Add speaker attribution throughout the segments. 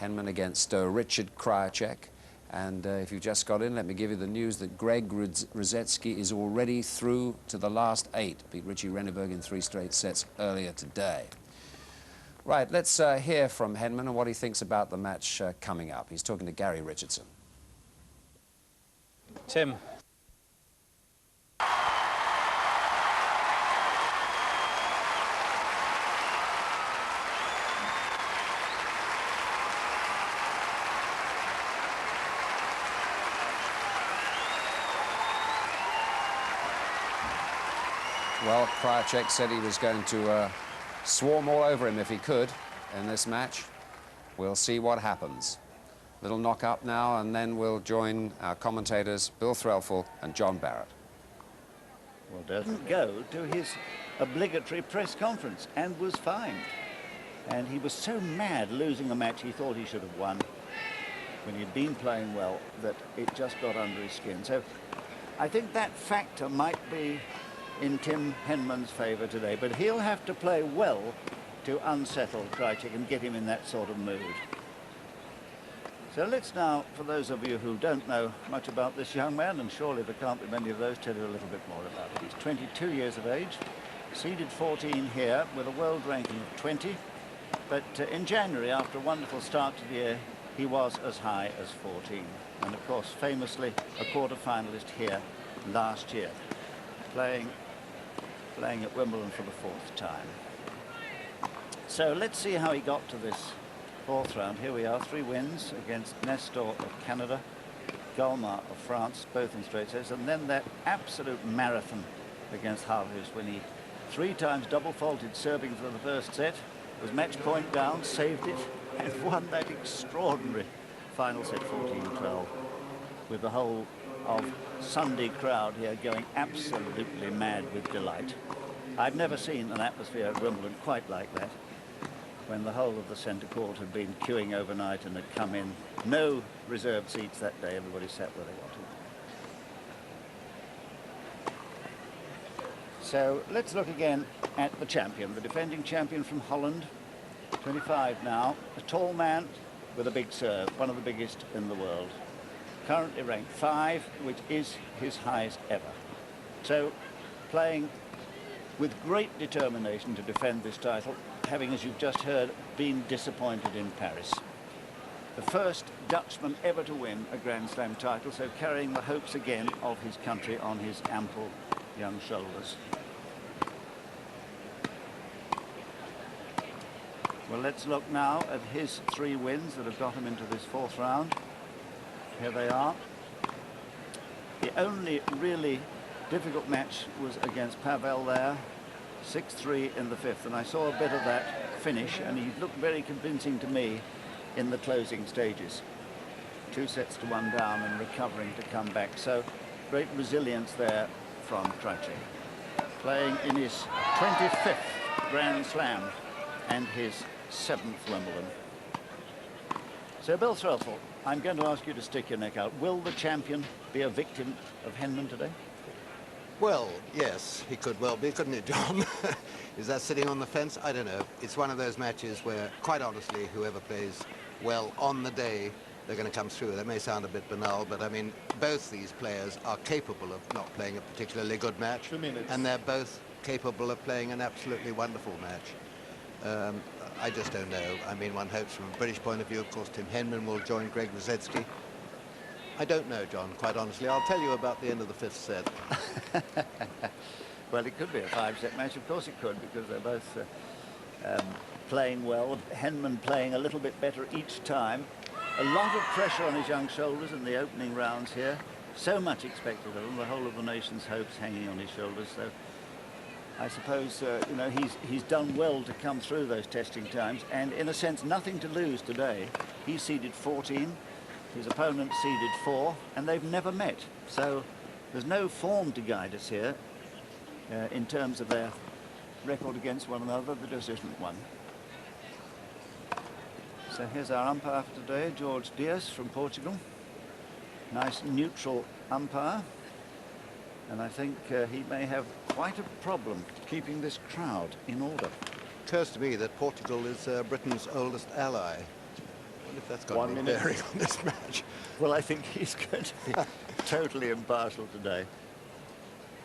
Speaker 1: Henman against Richard Krajicek. And if you've just got in, let me give you the news that Greg Ruzetsky is already through to the last 8. Beat Richie Renneberg in 3 straight sets earlier today. Right, let's hear from Henman and what he thinks about the match coming up. He's talking to Gary Richardson.
Speaker 2: Tim.
Speaker 1: Well, Krajicek said he was going to swarm all over him if he could in this match. We'll see what happens. Little knock up now, and then we'll join our commentators, Bill Threlfall and John Barrett.
Speaker 3: Well, doesn't go to his obligatory press conference and was fined. And he was so mad losing a match he thought he should have won when he'd been playing well that it just got under his skin. So I think that factor might be in Tim Henman's favour today, but he'll have to play well to unsettle Krajicek and get him in that sort of mood. So let's now, for those of you who don't know much about this young man, and surely there can't be many of those, tell you a little bit more about it. He's 22 years of age, seeded 14 here with a world ranking of 20, but in January, after a wonderful start to the year, he was as high as 14. And of course, famously, a quarter-finalist here last year, playing at Wimbledon for the 4th time. So let's see how he got to this 4th round. Here we are, 3 wins against Nestor of Canada, Golmar of France, both in straight sets, and then that absolute marathon against Harhus when he 3 times double faulted serving for the first set, was match point down, saved it, and won that extraordinary final set 14-12 with the whole of Sunday crowd here going absolutely mad with delight. I've never seen an atmosphere at Wimbledon quite like that, when the whole of the centre court had been queuing overnight and had come in. No reserved seats that day, everybody sat where they wanted. So let's look again at the champion, the defending champion from Holland, 25 now, a tall man with a big serve, one of the biggest in the world. Currently ranked 5, which is his highest ever. So playing with great determination to defend this title, having, as you've just heard, been disappointed in Paris. The first Dutchman ever to win a Grand Slam title, so carrying the hopes again of his country on his ample young shoulders. Well, let's look now at his 3 wins that have got him into this 4th round. Here they are. The only really difficult match was against Pavel there, 6-3 in the 5th, and I saw a bit of that finish, and he looked very convincing to me in the closing stages. 2 sets to 1 down and recovering to come back. So great resilience there from Krajicek, playing in his 25th Grand Slam and his 7th Wimbledon. So Bill Threlfall, I'm going to ask you to stick your neck out. Will the champion be a victim of Henman today?
Speaker 4: Well, yes, he could well be, couldn't he, John? Is that sitting on the fence? I don't know. It's one of those matches where, quite honestly, whoever plays well on the day, they're going to come through. That may sound a bit banal, but I mean, both these players are capable of not playing a particularly good match.
Speaker 2: 2 minutes.
Speaker 4: And they're both capable of playing an absolutely wonderful match. I just don't know. I mean, one hopes from a British point of view, of course, Tim Henman will join Greg Ruzetsky. I don't know, John, quite honestly. I'll tell you about the end of the 5th set.
Speaker 3: Well, it could be a 5-set match. Of course it could, because they're both playing well. Henman playing a little bit better each time. A lot of pressure on his young shoulders in the opening rounds here. So much expected of him. The whole of the nation's hopes hanging on his shoulders. So I suppose, you know, he's done well to come through those testing times, and in a sense nothing to lose today. He's seeded 14, his opponent seeded 4, and they've never met. So there's no form to guide us here in terms of their record against one another. There just isn't one. So here's our umpire for today, George Dias from Portugal. Nice neutral umpire. And I think he may have quite a problem keeping this crowd in order.
Speaker 4: It occurs to me that Portugal is Britain's oldest ally. wonder if that's got
Speaker 2: 1
Speaker 4: any
Speaker 2: minute.
Speaker 4: bearing on this match.
Speaker 3: Well, I think he's going to be totally impartial today.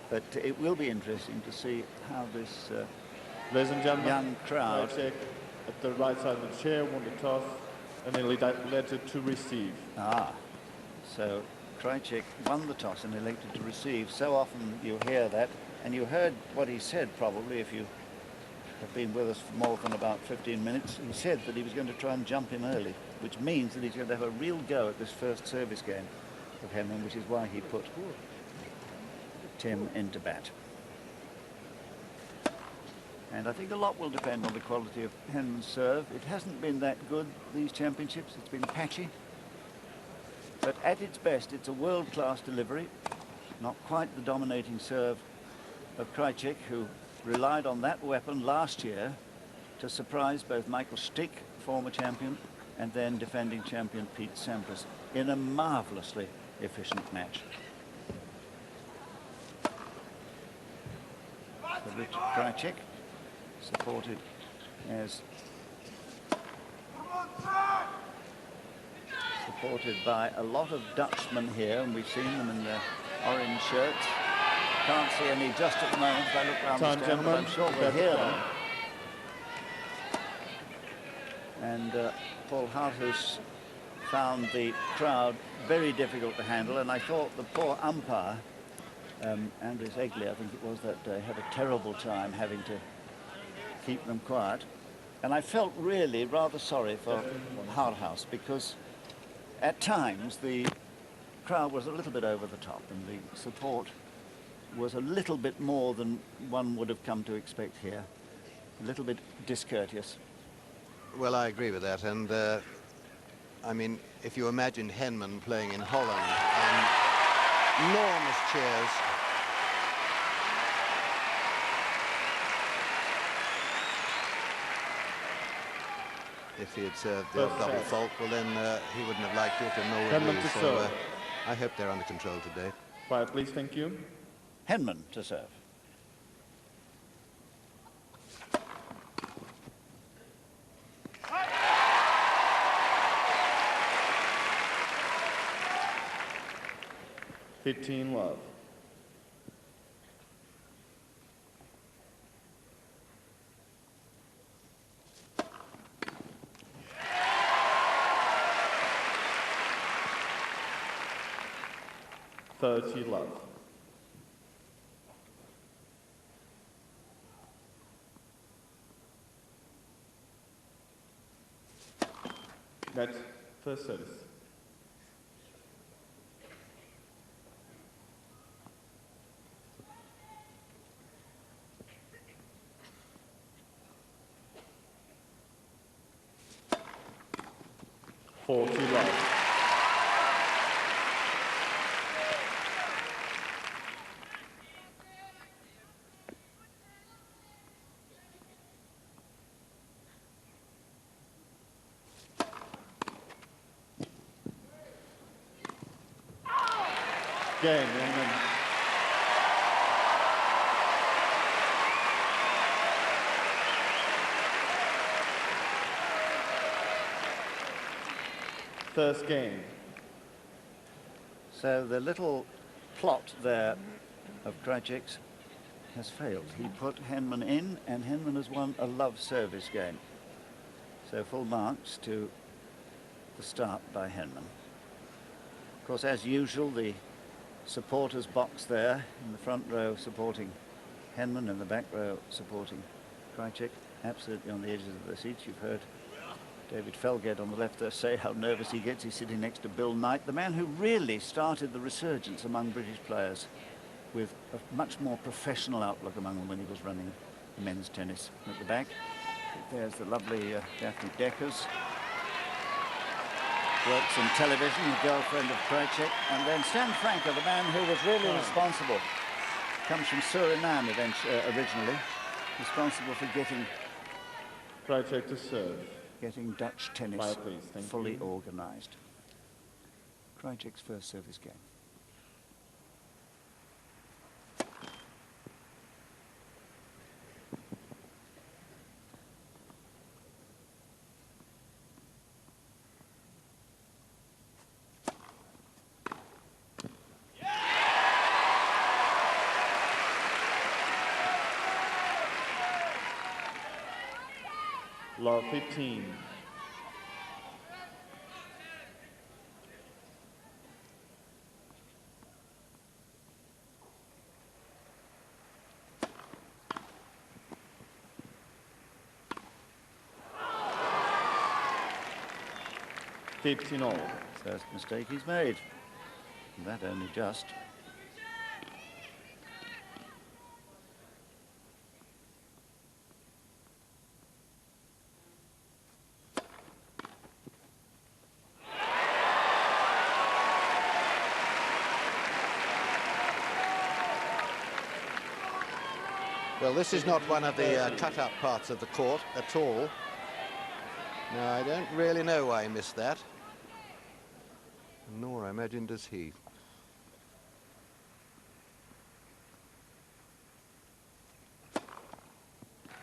Speaker 3: But it will be interesting to see how this
Speaker 2: Ladies and gentlemen,
Speaker 3: young crowd...
Speaker 2: Krajicek at the right side of the chair won the toss and elected to receive.
Speaker 3: So Krajicek won the toss and elected to receive. So often you hear that, and you heard what he said probably if you have been with us for more than about 15 minutes. He said that he was going to try and jump him early, which means that he's going to have a real go at this first service game of henman, which is why he put Tim into bat. And I think a lot will depend on the quality of henman's serve. It hasn't been that good, these championships. It's been patchy. But at its best, it's a world-class delivery. Not quite the dominating serve of Krajicek, who relied on that weapon last year to surprise both Michael Stick, former champion, and then defending champion Pete Sampras in a marvellously efficient match. So Richard Krajicek, supported by a lot of Dutchmen here, and we've seen them in their orange shirts. Can't see any just at the moment if I look around the stand, but I'm sure we'll hear them. And Paul Harthus found the crowd very difficult to handle, and I thought the poor umpire, Andres Egley, I think it was that day, had a terrible time having to keep them quiet. And I felt really rather sorry for Harthus, because at times the crowd was a little bit over the top and the support was a little bit more than one would have come to expect here. A little bit discourteous.
Speaker 4: Well, I agree with that. And I mean, if you imagine henman playing in Holland and enormous cheers. If he had served the double fault, well then he wouldn't have liked it and nor would we. So I hope they're under control today.
Speaker 2: Quiet, please, thank you.
Speaker 3: henman to serve.
Speaker 2: Love. Love. Next, first service. Love. Game, first game.
Speaker 3: So the little plot there of Krajicek's has failed. He put henman in, and henman has won a love service game. So full marks to the start by henman. Of course, as usual, the supporters box there in the front row supporting henman, in the back row supporting Krajicek, absolutely on the edges of their seats. You've heard David Felgate on the left there say how nervous he gets. He's sitting next to Bill Knight, the man who really started the resurgence among British players with a much more professional outlook among them when he was running men's tennis. At the back, there's the lovely Daphne Deckers. Works in television, the girlfriend of Krajicek. And then Stan Franke, the man who was really responsible, comes from Suriname originally, responsible for getting
Speaker 2: Krajicek to serve.
Speaker 3: Getting Dutch tennis
Speaker 2: please,
Speaker 3: fully organised. Krajicek's first service game.
Speaker 2: Love 15. $15 all.
Speaker 3: First mistake he's made. And that only just.
Speaker 4: Well, this is not one of the cut-up parts of the court at all. No, I don't really know why he missed that. Nor, I imagine, does he.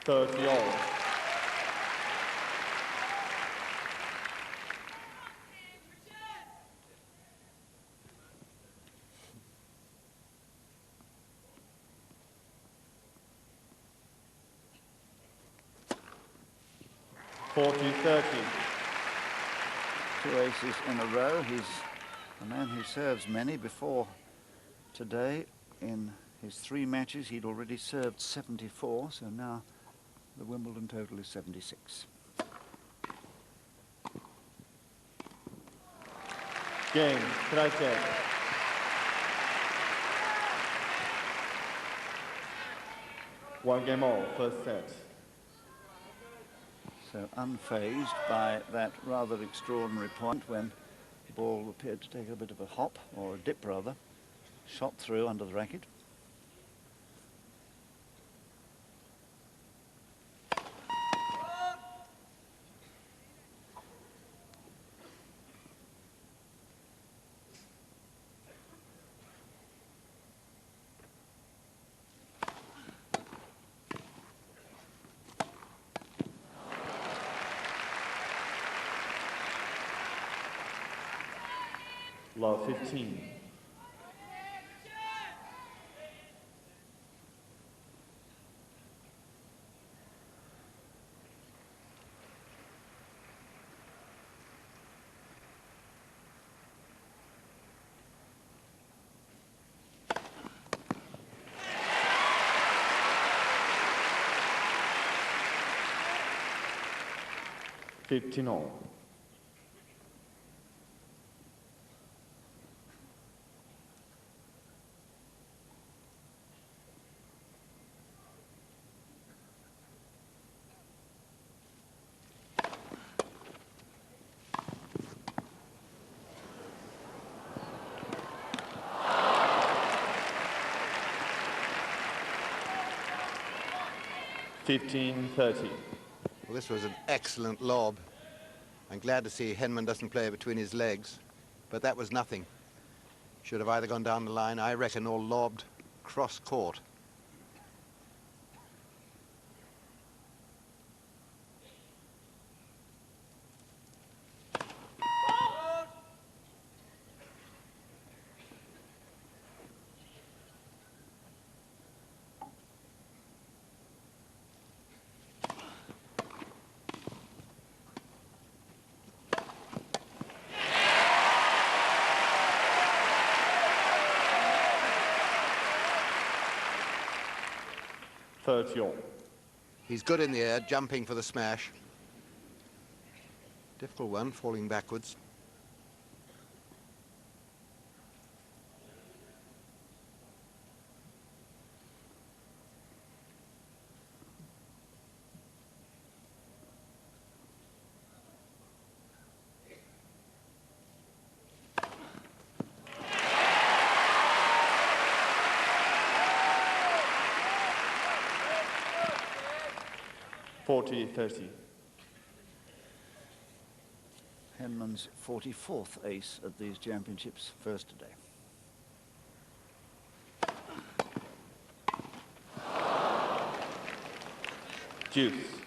Speaker 2: $30 all. $40-30.
Speaker 3: 2 aces in a row. He's a man who serves many. Before today, in his 3 matches, he'd already served 74, so now the Wimbledon total is 76.
Speaker 2: Game, krajicek. One game all, first set.
Speaker 3: So unfazed by that rather extraordinary point when the ball appeared to take a bit of a hop, or a dip rather, shot through under the racket.
Speaker 2: Love 15. $15 all. $15-30.
Speaker 4: Well, this was an excellent lob. I'm glad to see Henman doesn't play between his legs, but that was nothing. Should have either gone down the line, I reckon, or lobbed cross-court.
Speaker 2: $30 all.
Speaker 4: He's good in the air, jumping for the smash. Difficult one, falling backwards.
Speaker 2: $40-30.
Speaker 3: Henman's 44th ace at these championships, first today.
Speaker 2: Deuce.